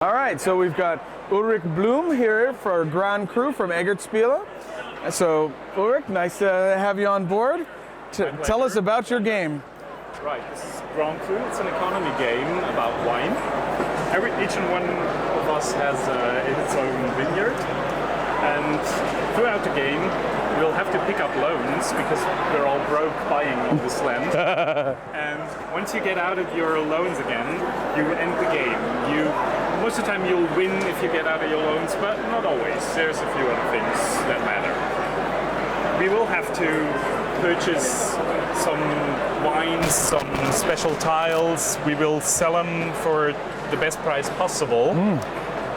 All right, so we've got Ulrich Blum here for our Grand Cru from Spiel. So Ulrich, nice to have you on board. Tell us about your game. Right, this is Grand Cru. It's an economy game about wine. Each and one of us has its own vineyard, and throughout the game we'll have to pick up loans because we're all broke buying all this land. And once you get out of your loans again, you end the game. Most of the time you'll win if you get out of your loans, but not always. There's a few other things that matter. We will have to purchase some wines, some special tiles. We will sell them for the best price possible.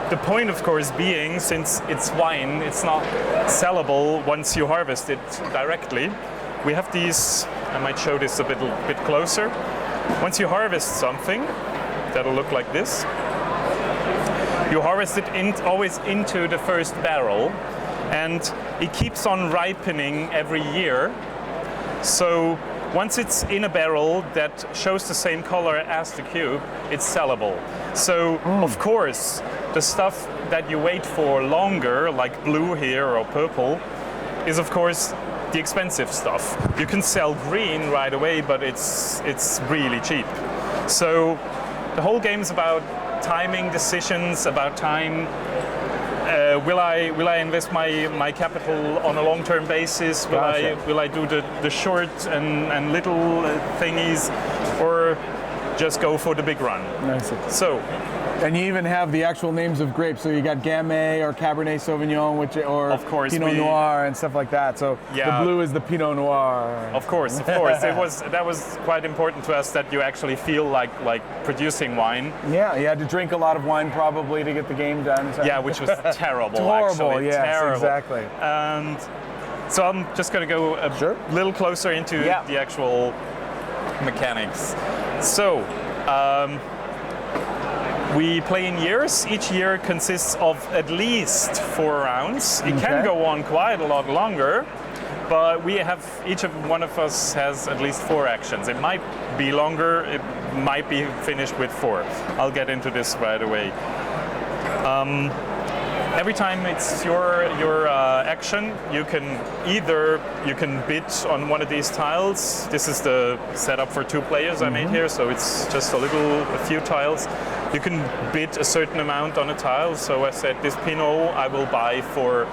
The point, of course, being, since it's wine, it's not sellable once you harvest it directly. We have these, I might show this a bit closer. Once you harvest something, that'll look like this. You harvest it always into the first barrel, and it keeps on ripening every year. So once it's in a barrel that shows the same color as the cube, it's sellable. So of course, the stuff that you wait for longer, like blue here or purple, is of course the expensive stuff. You can sell green right away, but it's really cheap. So the whole game is about timing decisions, about time. Will I invest my capital on a long-term basis? Will I do the short and little thingies, or just go for the big run? Nice. So, and you even have the actual names of grapes. So you got Gamay or Cabernet Sauvignon, or of course, Pinot Noir and stuff like that. So yeah, the blue is the Pinot Noir. Of course. That was quite important to us, that you actually feel like producing wine. Yeah, you had to drink a lot of wine probably to get the game done. So. Yeah, which was terrible. Horrible. Actually. Yes, terrible. Exactly. And so I'm just going to go a little closer into the actual mechanics. So. We play in years. Each year consists of at least 4 rounds. It can go on quite a lot longer, but each one of us has at least 4 actions. It might be longer, it might be finished with 4. I'll get into this right away. Every time it's your action, you can bid on one of these tiles. This is the setup for 2 players I made here, so it's just a few tiles. You can bid a certain amount on a tile. So I said this Pinot I will buy for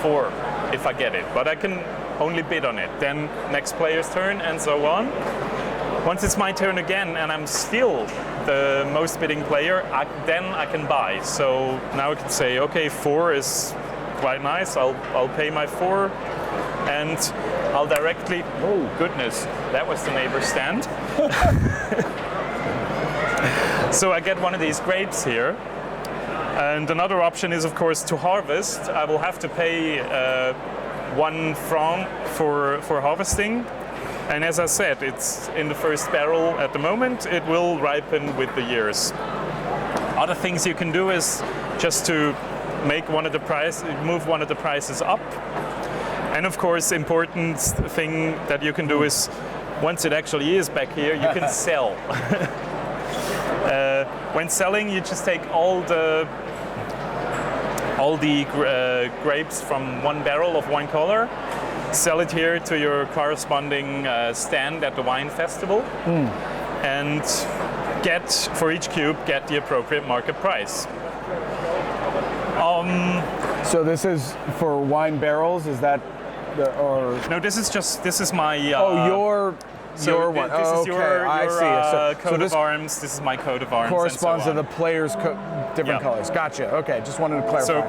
4 if I get it, but I can only bid on it. Then next player's turn and so on. Once it's my turn again and I'm still the most bidding player, then I can buy. So now I can say, okay, 4 is quite nice. I'll pay my 4, and I'll directly. Oh goodness, that was the neighbor's stand. So I get one of these grapes here, and another option is, of course, to harvest. I will have to pay 1 franc for harvesting. And as I said, it's in the first barrel at the moment. It will ripen with the years. Other things you can do is just to move one of the prices up. And of course, important thing that you can do is, once it actually is back here, you can sell. When selling, you just take all the grapes from 1 barrel of one color, sell it here to your corresponding stand at the wine festival, and for each cube, get the appropriate market price. So this is for wine barrels, is that No, this is my your one. This is your I see. coat of arms. This is my coat of arms. Corresponds and so to the players' different colors. Gotcha. Okay, just wanted to clarify. So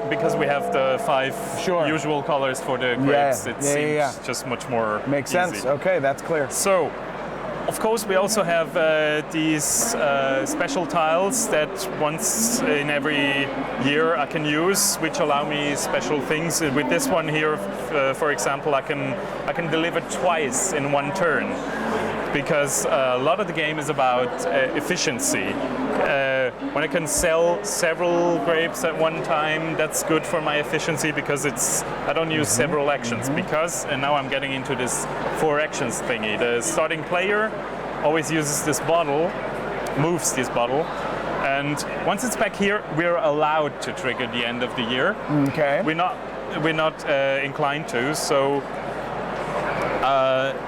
because we have the 5 usual colors for the grapes, it seems just much more makes easy. sense. Okay, that's clear. So, of course, we also have these special tiles that once in every year I can use, which allow me special things. With this one here, for example, I can deliver twice in 1 turn, because a lot of the game is about efficiency. When I can sell several grapes at one time, that's good for my efficiency, because I don't use several actions. And now I'm getting into this 4 actions thingy. The starting player always uses this bottle, moves this bottle, And once it's back here, we're allowed to trigger the end of the year. Okay. We're not inclined to, so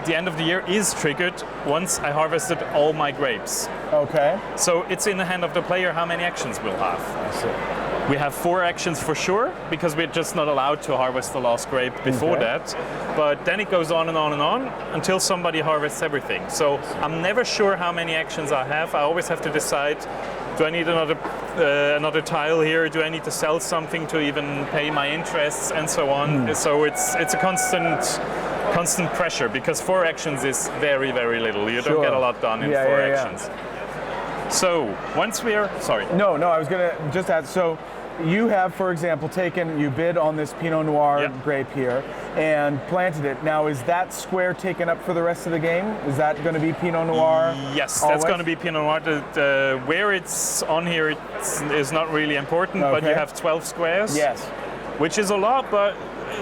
the end of the year is triggered once I harvested all my grapes. Okay. So it's in the hand of the player how many actions we'll have. I see. We have 4 actions for sure, because we're just not allowed to harvest the last grape before Okay. that. But then it goes on and on and on until somebody harvests everything. So I'm never sure how many actions I have. I always have to decide, do I need another tile here? Do I need to sell something to even pay my interests and so on? So it's a constant pressure, because 4 actions is very, very little. You don't get a lot done in 4 actions. So once we're, sorry. No, I was gonna just add, so you have, for example, you bid on this Pinot Noir grape here and planted it. Now, is that square taken up for the rest of the game? Is that gonna be Pinot Noir? Yes, always? that's gonna be Pinot Noir. Where it's on here is not really important, but you have 12 squares. Yes. Which is a lot, but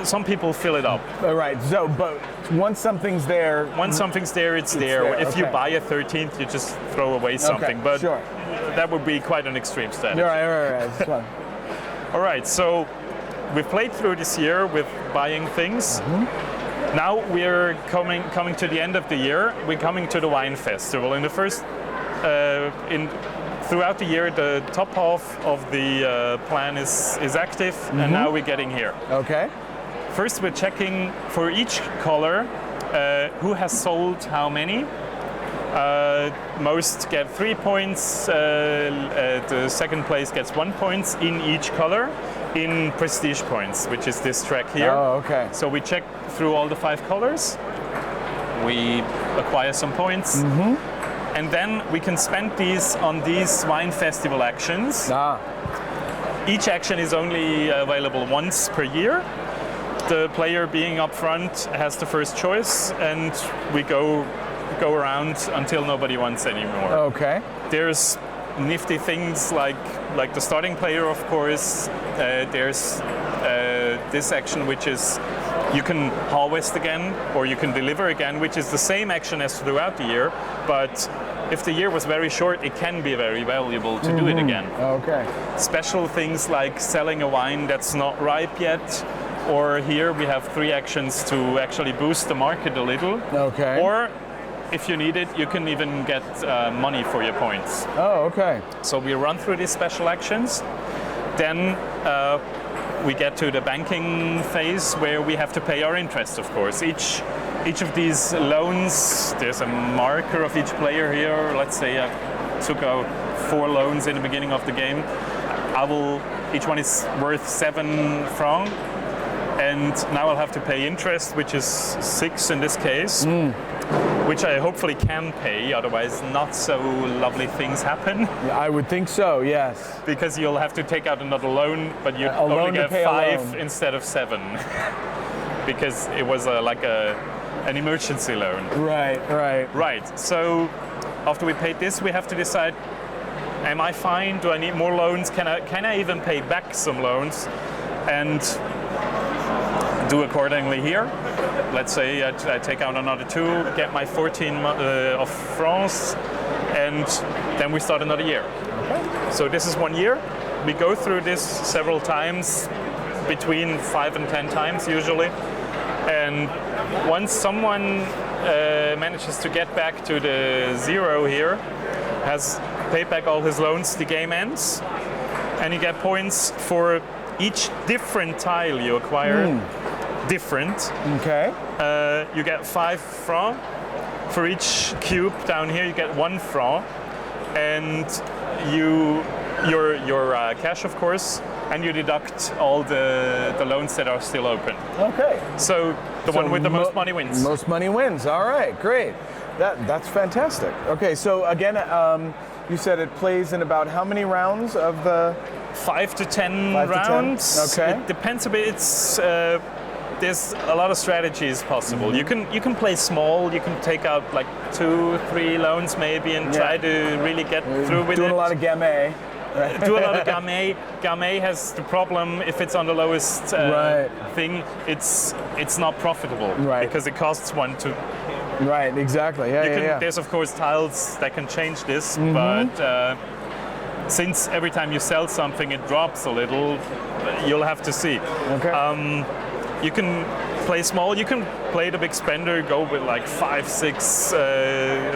some people fill it up. All right, so, but once something's there... Once something's there, it's there. If you buy a 13th, you just throw away something. But that would be quite an extreme strategy. Right. All right, so we've played through this year with buying things. Now we're coming to the end of the year. We're coming to the wine festival. In the first, throughout the year, the top half of the plan is active, and now we're getting here. Okay. First, we're checking for each color who has sold how many. Most get 3 points. The second place gets 1 point in each color in prestige points, which is this track here. Oh, okay. So we check through all the 5 colors. We acquire some points. And then we can spend these on these wine festival actions. Each action is only available once per year. The player being up front has the first choice, and we go around until nobody wants anymore. Okay. There's nifty things like the starting player, of course. There's this action, which is you can harvest again or you can deliver again, which is the same action as throughout the year, but if the year was very short, it can be very valuable to do it again. Okay. Special things like selling a wine that's not ripe yet, or here we have 3 actions to actually boost the market a little. Okay. Or if you need it, you can even get money for your points. Oh, okay. So we run through these special actions. Then we get to the banking phase where we have to pay our interest, of course. Each of these loans, there's a marker of each player here. Let's say I took out 4 loans in the beginning of the game. Each one is worth 7 francs. And now I'll have to pay interest, which is 6 in this case, which I hopefully can pay, otherwise not so lovely things happen. I would think so, yes. Because you'll have to take out another loan, but you only get 5 instead of 7. Because it was an emergency loan. Right. So after we paid this, we have to decide, am I fine? Do I need more loans? Can I even pay back some loans? And do accordingly here. Let's say I take out another 2, get my 14 of francs, and then we start another year. Okay. So this is 1 year. We go through this several times, between 5 and 10 times usually. And once someone manages to get back to the 0 here, has paid back all his loans, the game ends, and you get points for each different tile you acquire. Different. Okay. You get 5 francs. For each cube down here, you get 1 franc, and your cash, of course, and you deduct all the loans that are still open. Okay. So the one with the most money wins. Most money wins. All right, great. That's fantastic. Okay, so again, you said it plays in about how many rounds of the? 5 to 10 rounds. Okay. It depends a bit. It's there's a lot of strategies possible. You can play small. You can take out like 2, 3 loans maybe and try to really get through with it. Doing a lot of gamay. Do a lot of gamay. Gamay has the problem if it's on the lowest thing. It's not profitable because it costs 1 to. Right. Exactly. There's of course tiles that can change this, but since every time you sell something it drops a little, you'll have to see. Okay. You can play small, you can play the big spender, go with like 5, 6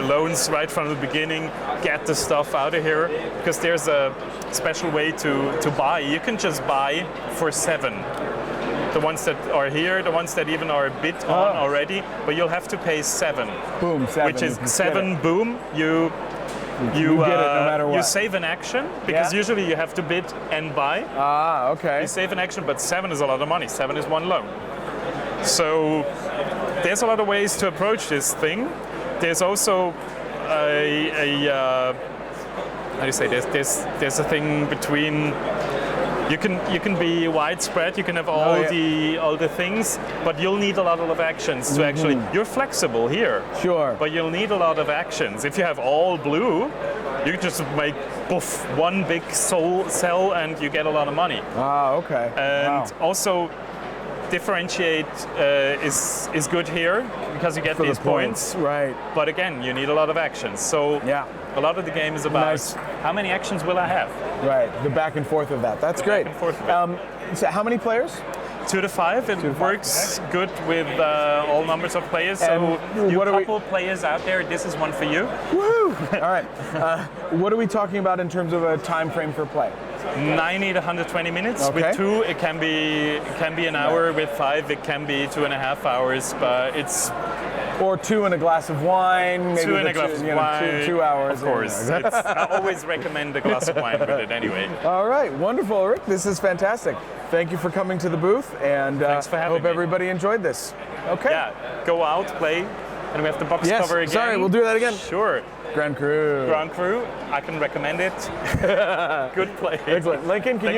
loans right from the beginning, get the stuff out of here, because there's a special way to buy. You can just buy for 7. The ones that are here, the ones that even are a bit on already, but you'll have to pay 7. Boom, 7. Which is 7, boom, you get it no matter what. You save an action, because usually you have to bid and buy. Ah, okay. You save an action, but 7 is a lot of money. 7 is 1 loan. So there's a lot of ways to approach this thing. There's also how do you say, there's a thing between, you can be widespread, you can have all the things, but you'll need a lot of actions to actually, you're flexible here. Sure. But you'll need a lot of actions. If you have all blue, you can just make poof, one big sell and you get a lot of money. Ah, okay. And also differentiate is good here because you get For these the points. Right. But again, you need a lot of actions. So a lot of the game is about how many actions will I have? Right, the back and forth of that. That's great. Back and forth of it. So how many players? 2 to 5. It works good with all numbers of players. So you couple players out there, this is one for you. Woo! All right. What are we talking about in terms of a time frame for play? 90 to 120 minutes. Okay. With 2, it can be an hour. With 5, it can be 2.5 hours. But it's or 2 and a glass of wine. Maybe 2 and a glass of wine. 2 hours. Of course. I always recommend a glass of wine with it anyway. All right, wonderful, Rick. This is fantastic. Thank you for coming to the booth, and thanks for having hope me. Everybody enjoyed this. Okay. Yeah, go out, play, and we have the box cover again. Sorry, we'll do that again. Sure. Grand Cru. Grand Cru, I can recommend it. Good play. Excellent. Lincoln, can you